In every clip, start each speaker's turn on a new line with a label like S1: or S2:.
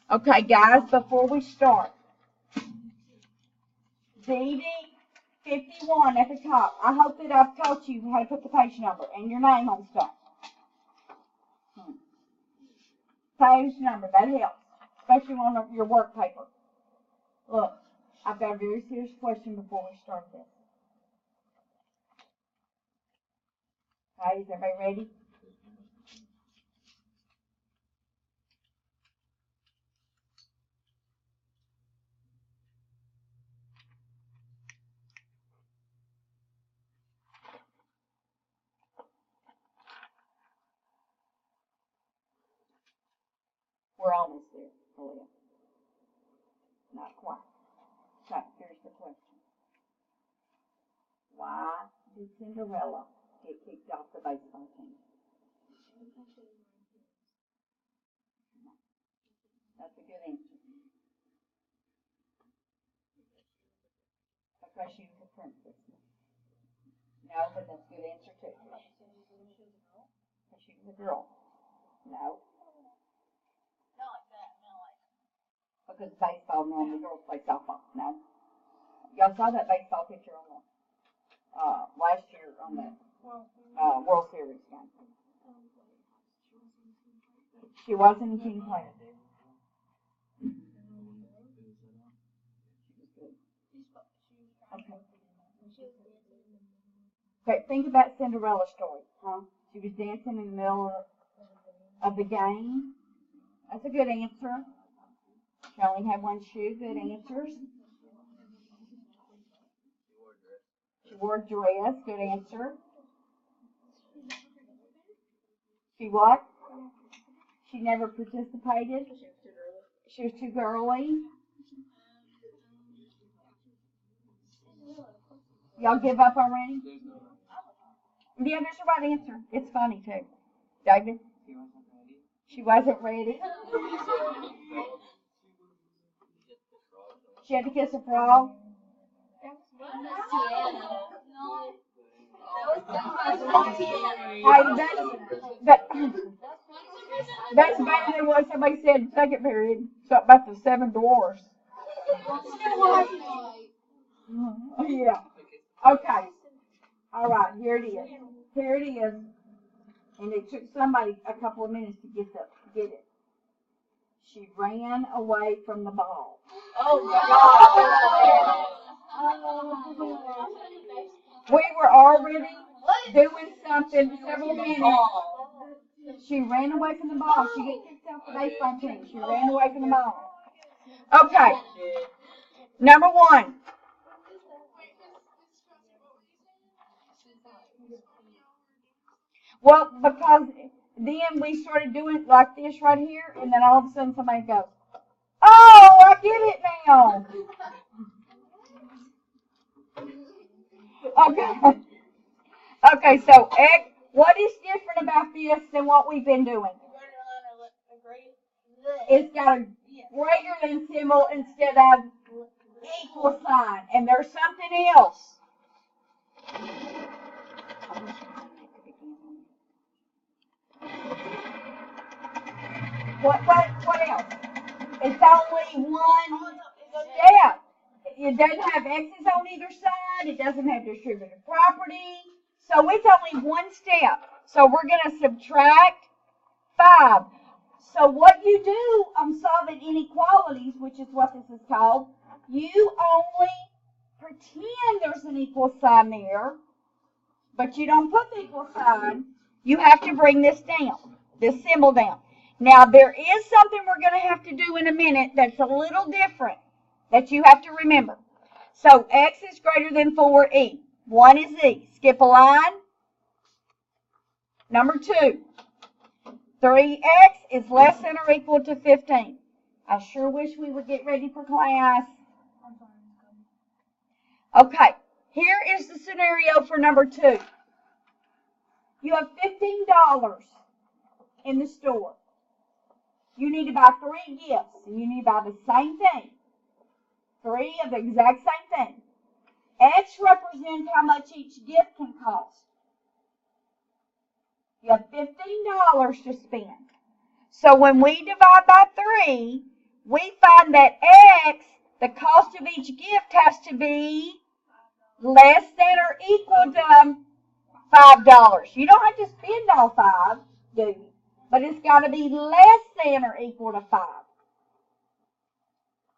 S1: Okay, guys, before we start, DD 51 at the top. I hope that I've taught you how to put the page number and your name on stuff. Page number, that helps, especially on your work paper. Look, I've got a very serious question before we start this. Okay, is everybody ready? We're almost there, Malia. Not quite. So, here's the question. Why did Cinderella get kicked off the baseball team? That's a good answer. Because she was a princess. No, but that's a good answer too. Because she was a girl. No. Because baseball, normally girls play softball. No. Y'all saw that baseball picture on the last year on the World Series game. She wasn't a team player. Okay. Okay, think about Cinderella's story. Huh? She was dancing in the middle of the game. That's a good answer. She only had one shoe. Good answers. She wore a dress. Good answer. She what? She never participated. She was too girly. Y'all give up already? Yeah, there's the right answer. It's funny too. David? She wasn't ready. She had to kiss a frog. That's better than what somebody said in second period. Something about the seven dwarfs. Yeah. Okay. All right. Here it is. Here it is. And it took somebody a couple of minutes to get it. She ran away from the ball. Oh God. We were already doing something several minutes. She ran away from the ball. She got kicked off the baseball team. She ran away from the ball. Okay. Number one. Well, because then we started doing it like this right here, and then all of a sudden somebody goes, "Oh, I get it now." Okay. Okay, so X, what is different about this than what we've been doing? It's got a greater than symbol instead of equal sign. And there's something else. What else? It's only one step. It doesn't have X's on either side. It doesn't have distributive property. So it's only one step. So we're going to subtract 5. So what you do on solving inequalities, which is what this is called, you only pretend there's an equal sign there, but you don't put the equal sign. You have to bring this down, this symbol down. Now, there is something we're going to have to do in a minute that's a little different that you have to remember. So, X is greater than 4E. 1 is E. Skip a line. Number 2. 3x is less than or equal to 15. I sure wish we would get ready for class. Okay, here is the scenario for number 2. You have $15 in the store. You need to buy 3 gifts, and you need to buy the same thing. 3 of the exact same thing. X represents how much each gift can cost. You have $15 to spend. So when we divide by 3, we find that X, the cost of each gift, has to be less than or equal to $5. You don't have to spend all 5, do you? But it's got to be less than or equal to 5. Does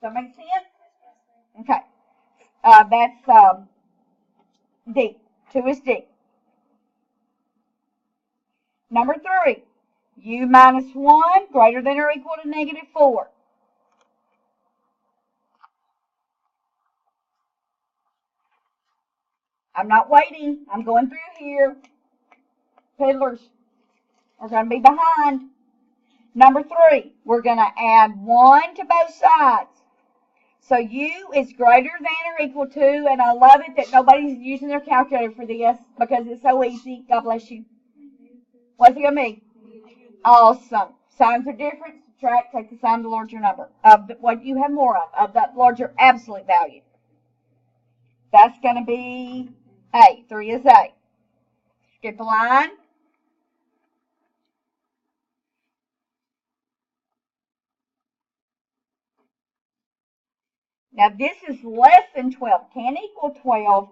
S1: that make sense? Okay. That's D. 2 is D. Number 3. U minus 1 greater than or equal to negative 4. I'm not waiting. I'm going through here. Peddlers are going to be behind. Number 3, we're going to add 1 to both sides. So U is greater than or equal to, and I love it that nobody's using their calculator for this because it's so easy. God bless you. What's it going to be? Awesome. Signs are different. Subtract, take the sign of the larger number of what you have more of that larger absolute value. That's going to be A. 3 is A. Skip a line. Now this is less than 12. Can't equal 12.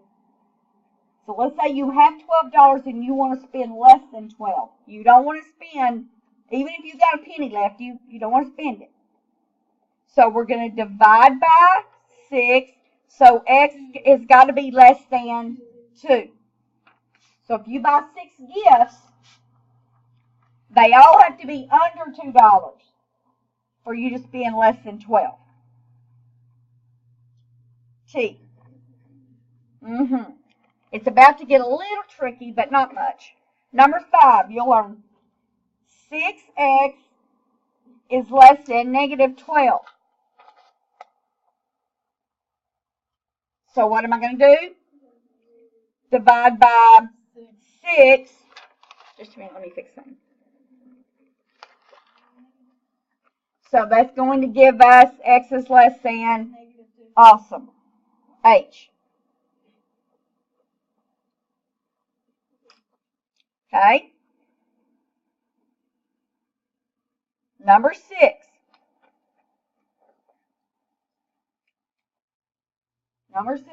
S1: So let's say you have $12 and you want to spend less than 12. You don't want to spend, even if you got a penny left, you don't want to spend it. So we're going to divide by 6. So X has got to be less than 2. So if you buy 6 gifts, they all have to be under $2 for you to spend less than 12. T. It's about to get a little tricky, but not much. Number 5, you'll learn 6x is less than negative 12. So what am I going to do? Divide by 6. Just a minute, let me fix something. So that's going to give us x is less than, awesome, h. Okay. Number 6. Number 6.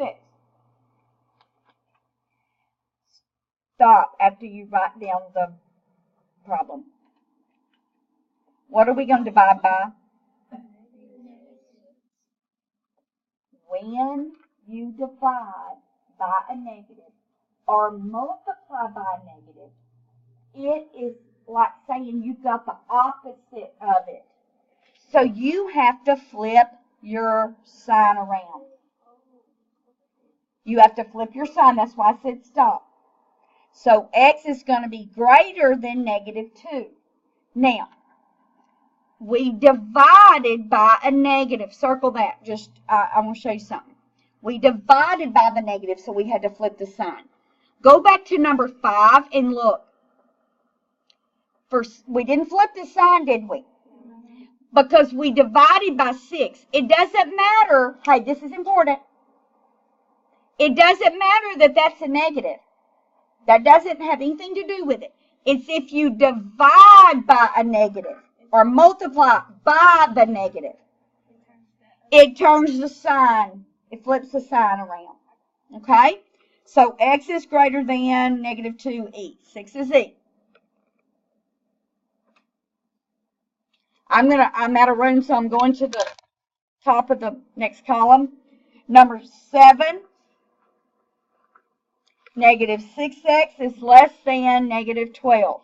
S1: Stop after you write down the problem. What are we going to divide by? When you divide by a negative or multiply by a negative, it is like saying you've got the opposite of it. So you have to flip your sign around. You have to flip your sign. That's why I said stop. So x is going to be greater than negative 2. Now, we divided by a negative. Circle that. I want to show you something. We divided by the negative, so we had to flip the sign. Go back to number 5 and look. First, we didn't flip the sign, did we? Because we divided by 6. It doesn't matter. Hey, this is important. It doesn't matter that that's a negative. That doesn't have anything to do with it. It's if you divide by a negative or multiply by the negative, it turns the sign. It flips the sign around. Okay? So x is greater than negative 2e. 6 is e. I'm out of room, so I'm going to the top of the next column. Number 7. Negative 6x is less than negative 12.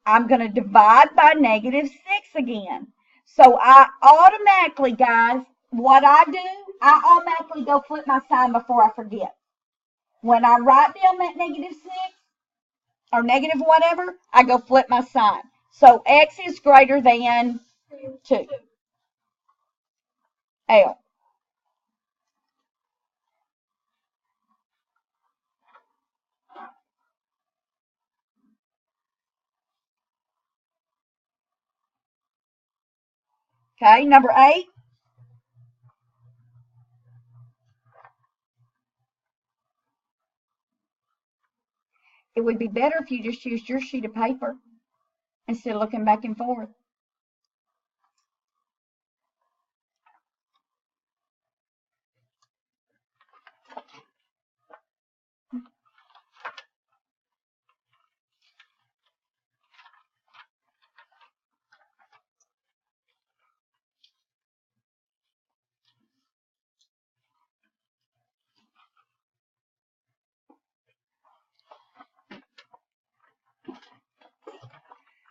S1: I'm going to divide by negative 6 again. So I automatically, guys, what I do, I automatically go flip my sign before I forget. When I write down that negative 6 or negative whatever, I go flip my sign. So x is greater than 2. L. Okay, number 8. It would be better if you just used your sheet of paper instead of looking back and forth.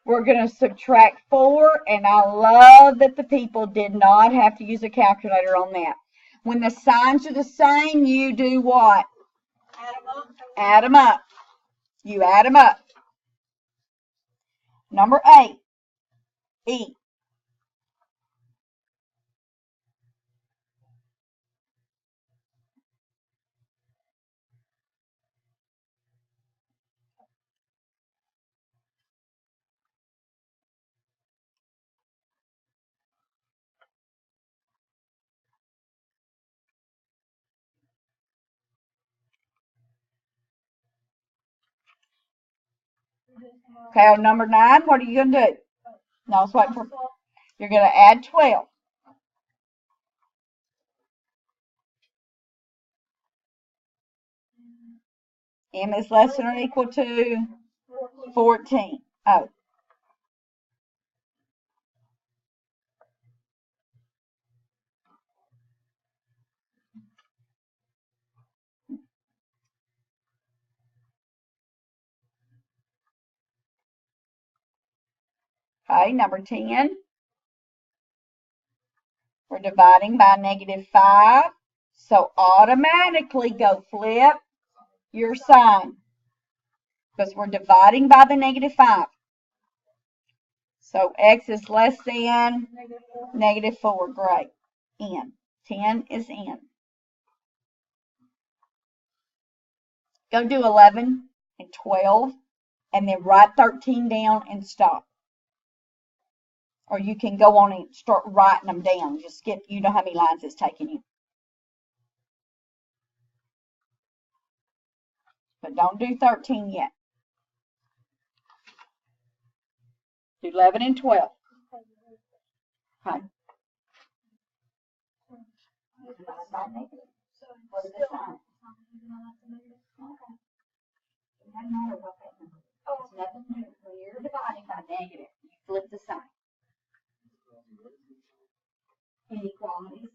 S1: We're going to subtract 4, and I love that the people did not have to use a calculator on that. When the signs are the same, you do what? Add them up. You add them up. Number 8, E. Okay, on number 9, what are you going to do? No, it's what you're going to add 12. M is less than or equal to 14. Oh. Okay, number 10. We're dividing by -5. So automatically go flip your sign because we're dividing by the -5. So x is less than -4. Great. N. 10 is N. Go do 11 and 12 and then write 13 down and stop. Or you can go on and start writing them down. Just skip, you know how many lines it's taking you. But don't do 13 yet. Do 11 and 12. Okay. What is the sign? Okay. It doesn't matter what that number is. It's nothing new. When you're dividing by negative, you flip the sign. Inequalities.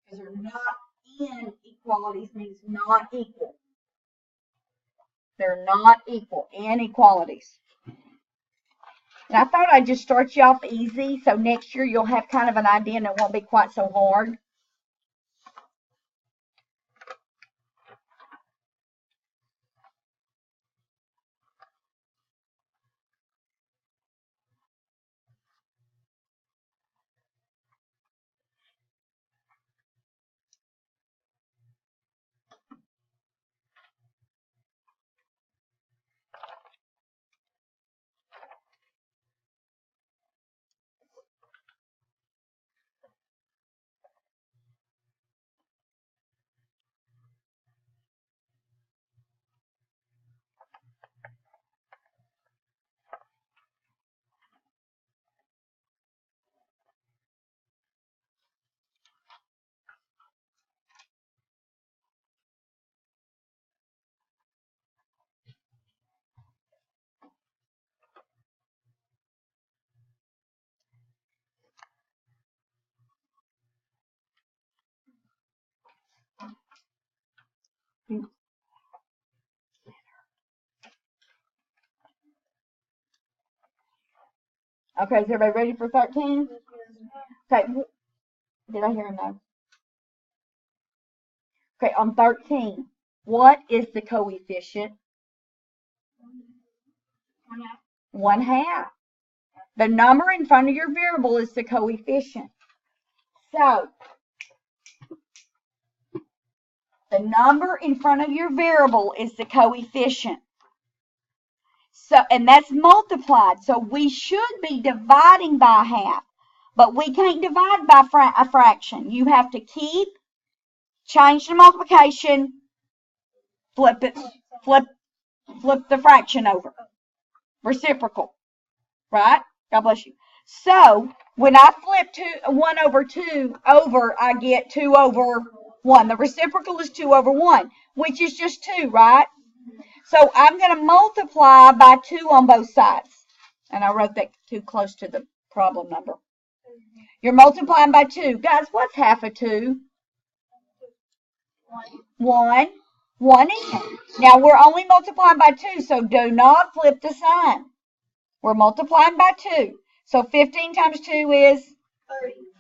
S1: Because they're not inequalities means not equal. They're not equal. Inequalities. And I thought I'd just start you off easy, so next year you'll have kind of an idea and it won't be quite so hard. Okay, is everybody ready for 13? Okay, did I hear a no? Okay, on 13, what is the coefficient? 1/2. The number in front of your variable is the coefficient. So, the number in front of your variable is the coefficient. So, and that's multiplied. So we should be dividing by half, but we can't divide by a fraction. You have to change the multiplication, flip it Flip the fraction over. Reciprocal, right? God bless you. So when I flip 1 over 2 over, I get 2 over 1. The reciprocal is 2 over 1, which is just 2, right? So I'm going to multiply by 2 on both sides. And I wrote that too close to the problem number. You're multiplying by 2. Guys, what's half of 2? 1. 1 is. Now, we're only multiplying by 2, so do not flip the sign. We're multiplying by 2. So 15 times 2 is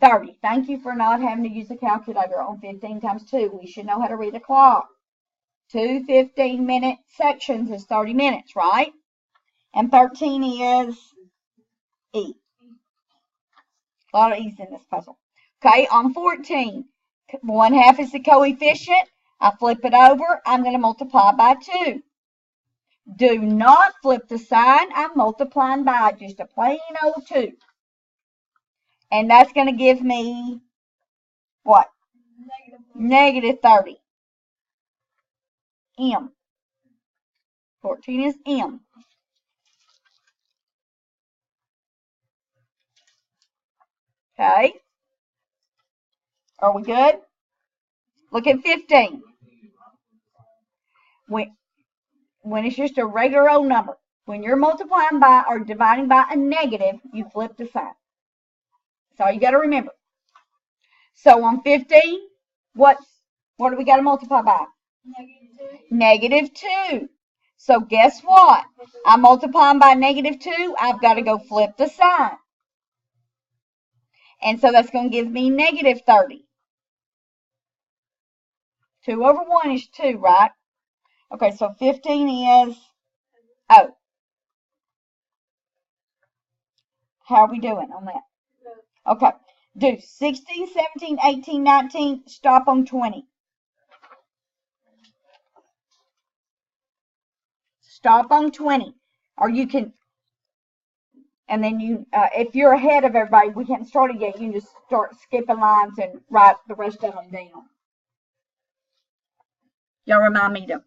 S1: 30. Thank you for not having to use a calculator on 15 times 2. We should know how to read a clock. 2 15-minute sections is 30 minutes, right? And 13 is E. A lot of E's in this puzzle. Okay, on 14, 1/2 is the coefficient. I flip it over. I'm going to multiply by 2. Do not flip the sign. I'm multiplying by just a plain old 2. And that's going to give me what? Negative 30. M. 14 is M. Okay. Are we good? Look at 15. When it's just a regular old number, when you're multiplying by or dividing by a negative, you flip the sign. That's all you got to remember. So on 15, what do we got to multiply by? Negative 2. So guess what? I'm multiplying by negative 2. I've got to go flip the sign. And so that's going to give me negative 30. 2 over 1 is 2, right? Okay, so 15 is O. How are we doing on that? Okay, do 16, 17, 18, 19, stop on 20. Stop on 20. Or you can, and then you, if you're ahead of everybody, we haven't started yet, you can just start skipping lines and write the rest of them down. Y'all remind me to.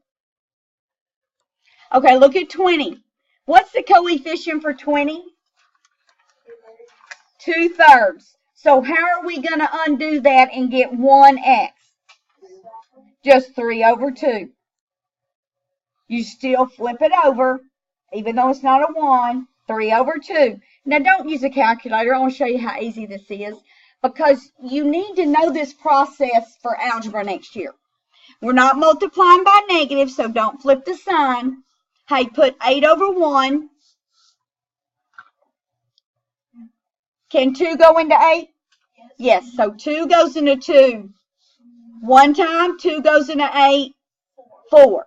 S1: Okay, look at 20. What's the coefficient for 20? 2/3. So how are we going to undo that and get 1x? Just 3 over 2. You still flip it over, even though it's not a 1, 3 over 2. Now, don't use a calculator. I want to show you how easy this is, because you need to know this process for algebra next year. We're not multiplying by negative, so don't flip the sign. Hey, put 8 over 1. Can 2 go into 8? Yes, so 2 goes into 2. 1 time, 2 goes into 8, 4.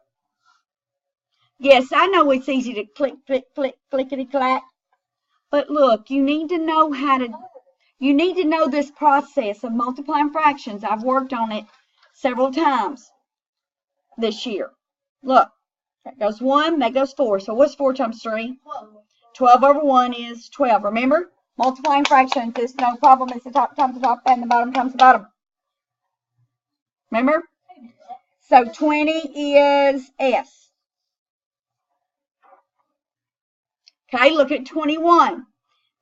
S1: Yes, I know it's easy to click, click, click, clickety-clack. But look, you need to know you need to know this process of multiplying fractions. I've worked on it several times this year. Look, that goes 1, that goes 4. So what's 4 times 3? 12 over 1 is 12. Remember, multiplying fractions is no problem. It's the top times the top and the bottom times the bottom. Remember? So 20 is S. Okay, look at 21.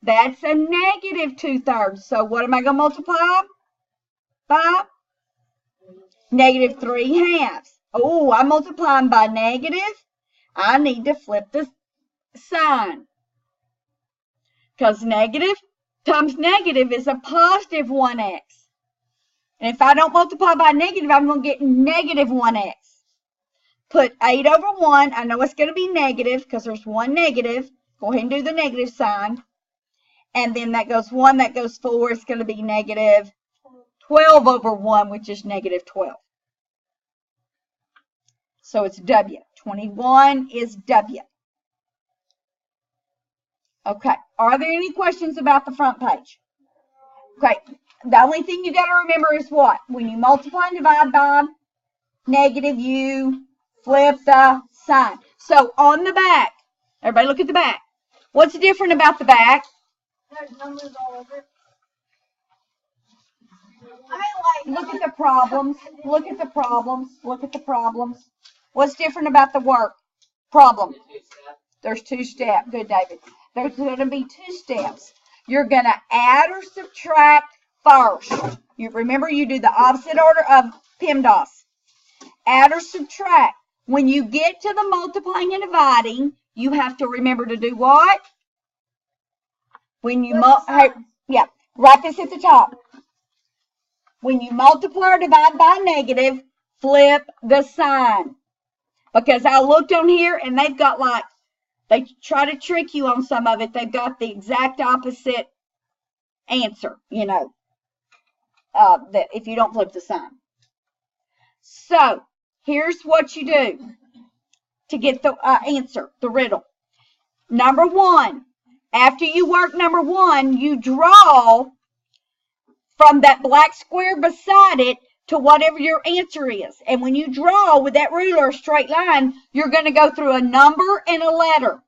S1: That's a negative 2/3. So what am I going to multiply by? Negative 3/2. Oh, I'm multiplying by negative. I need to flip the sign, because negative times negative is a positive 1x. And if I don't multiply by negative, I'm going to get negative 1x. Put 8 over 1. I know it's going to be negative because there's one negative. Go ahead and do the negative sign. And then that goes 1, that goes 4. It's going to be negative 12 over 1, which is negative 12. So it's W. 21 is W. Okay. Are there any questions about the front page? Okay. The only thing you got to remember is what? When you multiply and divide by negative, you flip the sign. So on the back, everybody look at the back. What's different about the back?
S2: There's numbers all over.
S1: Look at the problems. Look at the problems. Look at the problems. What's different about the work problem? There's 2 steps. Good, David. There's going to be 2 steps. You're going to add or subtract first. You remember, you do the opposite order of PEMDAS. Add or subtract. When you get to the multiplying and dividing, you have to remember to do what? When you yeah, write this at the top. When you multiply or divide by a negative, flip the sign. Because I looked on here and they've got like, they try to trick you on some of it. They've got the exact opposite answer, you know, that if you don't flip the sign. So here's what you do to get the answer, the riddle. Number 1, after you work number 1, you draw from that black square beside it to whatever your answer is. And when you draw with that ruler a straight line, you're going to go through a number and a letter.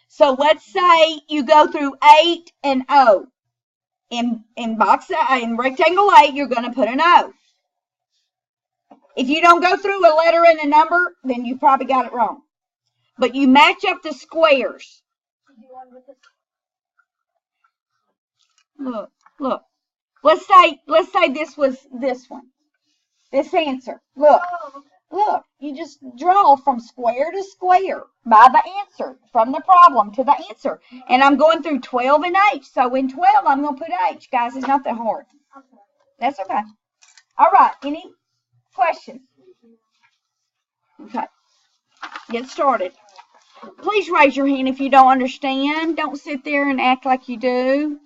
S1: So let's say you go through 8 and O. In rectangle 8, you're going to put an O. If you don't go through a letter and a number, then you probably got it wrong. But you match up the squares. Look. Let's say this was this one. This answer. Look. You just draw from square to square by the answer, from the problem to the answer. And I'm going through 12 and H. So in 12, I'm going to put H. Guys, it's not that hard. That's okay. All right. Any questions? Okay. Get started. Please raise your hand if you don't understand. Don't sit there and act like you do.